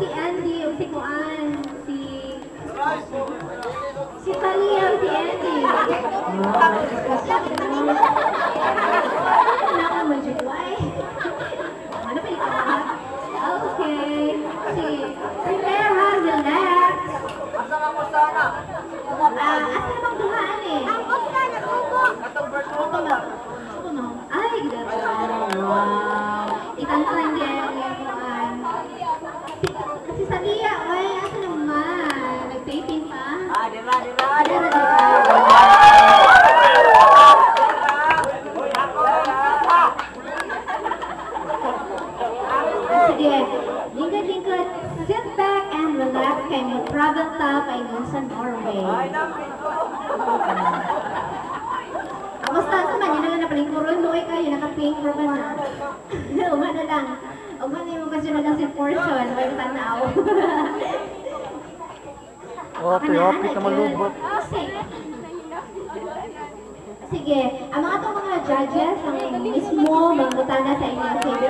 si Andy, o si Kuan, si Talia, si Andy. Ano ka mag-juway? Ano pa ito? Okay. Si prepare ha, relax. Asa namang duhaan eh? Ang buka, nag-ubo. Ay, gano'n. Wow. Ikantang yan. Si Salia, ay, asa naman? Nag-taping pa? Diba. Sige, lingkod. Sit back and relax kay may travel ta kay sa Norway. Basta naman, yun na lang napalingkuron mo kayo, naka-pink for ba na? Umano lang. Umano yung kasi na lang si portion, may tanaw. Opi ka malubot. Sige, ang mga itong mga judges, ang mismo, magbutana sa inyong favorite.